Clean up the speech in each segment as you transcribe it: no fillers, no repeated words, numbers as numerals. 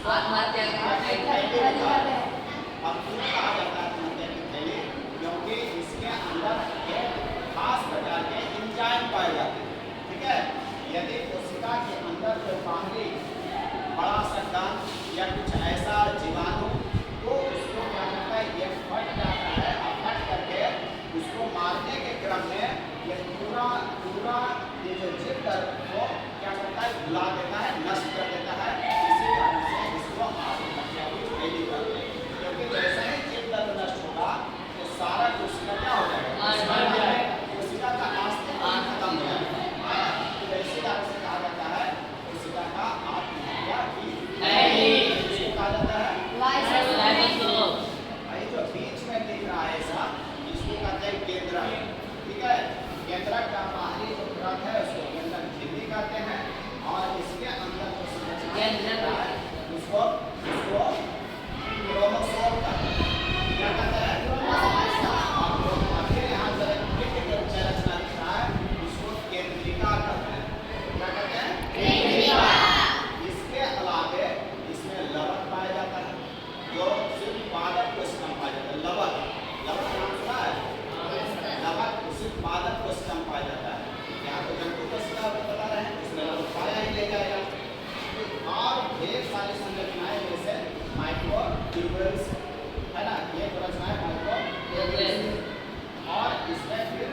आत्महत्या अब क्यों कहा जाता है आत्महत्या की थैली? क्योंकि इसके अंदर एक खास प्रकार के एंजाइम पाए जाते हैं। ठीक है, यदि कोशिका के अंदर कोई बाहरी बड़ा सा कण या कुछ ऐसा जीवाणु, तो उसको क्या करता है, ये फट जाता है और फट करके उसको मारने के क्रम में ये पूरा पूरा ये जो जीव तत्व को क्या करता है, भुला देता है, नष्ट कर देता है। इसी कारण से इसको आत्महत्या की थैली कहते हैं। क्योंकि जैसे ही जीव तत्व नष्ट होगा तो सारा कोशिका क्या हो जाएगा, कोशिका का अस्तित्व खत्म हो जाएगा। तो इसी कारण से कहा जाता है कोशिका का आत्महत्या की थैली। इसको कहा जाता है भाई जो बीच में दिख रहा है ऐसा, इसको कहते हैं केंद्रक। ठीक है, केंद्रक का बाहरी जो परत है उसको केंद्रक झिल्ली कहते हैं, और इसके अंदर जो संरचना है उसको क्रोमोसोम कहते हैं। क्या कहते हैं, और फिर यहाँ से संरचना दिख रहा है, इसको केंद्रिका कहते हैं। क्या कहते हैं, केंद्रिका। इसके अलावे इसमें लवक पाया जाता है, जो सिर्फ पादप कोशिका में पाया जाता है। लवक नाम सुना है? लवक सिर्फ पादप कोशिका में पाया जाता है। यहाँ तो जंतु कोशिका बता रहे हैं, इसमें लवक पाया ही ले जाएगा। और ढेर सारी संरचनाएं जैसे माइक्रोट्यूब्यूल्स है ना, ये संरचनाएं माइक्रोट्यूब्यूल्स, और इसमें फिर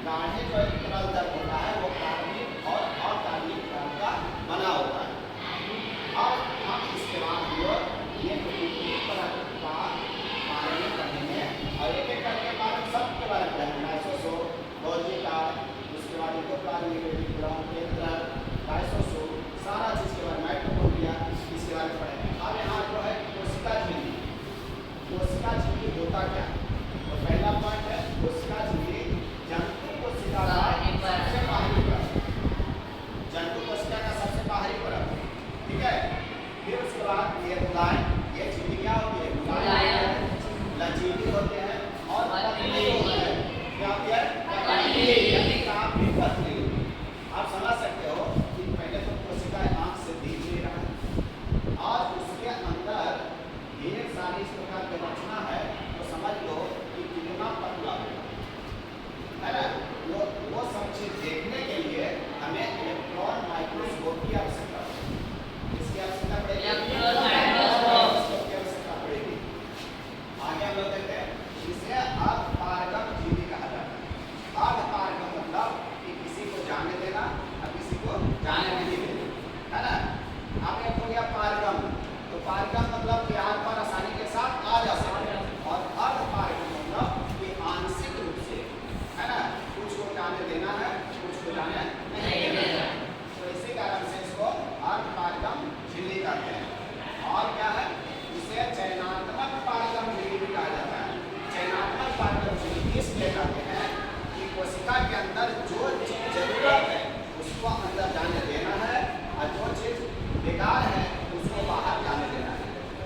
गाढ़े जो एक तरल तत्व होता है वो कार्बनिक और अकार्बनिक तरल का बना होता है। और हम इसके बाद ये परत का बारे में पढ़ेंगे, और एक एक करके बारे सबके बारे में पढ़ेंगे। लाइसोसोम, गोल्गी का, उसके बाद एंडोप्लाज्मिक केंद्रक, लाइसोसोम, सारा चीज के बारे में, माइटोकॉन्ड्रिया, इसके बारे में पढ़ेंगे। अब यहाँ जो है कोशिका झिल्ली। कोशिका झिल्ली होता क्या? तो पहला पॉइंट है कोशिका झिल्ली जंतु कोशिका का सबसे बाहरी परत, जंतु कोशिका का सबसे बाहरी परत। ठीक है, फिर उसके बाद ये मुलायम, ये झिल्ली क्या होती है, मुलायम, लचीली होते हैं और पतली होते हैं। क्या होती है, पतली, काफी पतली। आप समझ सकते हो कि पहले तो कोशिका आंख से दिख नहीं रहा है, और उसके अंदर ढेर सारी इस प्रकार की रचना है, तो समझ लो कि कितना पतला है ना। वो सब चीज देखने के लिए हमें इलेक्ट्रॉन माइक्रोस्कोप की आवश्यकता है। इसकी आवश्यकता पड़ेगी, माइक्रोस्कोप की आवश्यकता पड़ेगी। आगे हम लोग देखते हैं, इसे अर्धपारगम झिल्ली कहा जाता है। अर्धपारगम मतलब कि किसी को जाने देना और किसी को जाने नहीं देना, है ना। अब एक हो गया पारगम, तो पारगम मतलब कि आर पार आसानी के साथ आ जा सके, और अर्धपारगम मतलब कि आंशिक रूप से, है ना, कुछ को जाने देना है, कुछ को जाने नहीं देना। तो इसी कारण से इसको अर्धपारगम झिल्ली कहते हैं। और क्या है, इसे चयनात्मक पारगम झिल्ली भी कहा जाता है। चयनात्मक पारगम झिल्ली इसलिए कहते हैं कि कोशिका के अंदर जो चीज जरूरत है उसको अंदर जाने देना है, और जो चीज बेकार है उसको बाहर जाने देना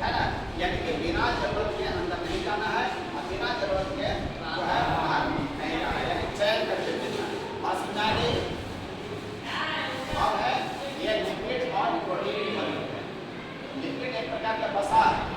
है ना। यानी कि बिना जरूरत के अंदर नहीं जाना है, और बिना जरूरत के जो है बाहर नहीं जाना है, यानी चयन करके देना है। और समझाइए अब है ये लिक्विड और प्रोटीन। लिक्विड एक प्रकार का बसा है,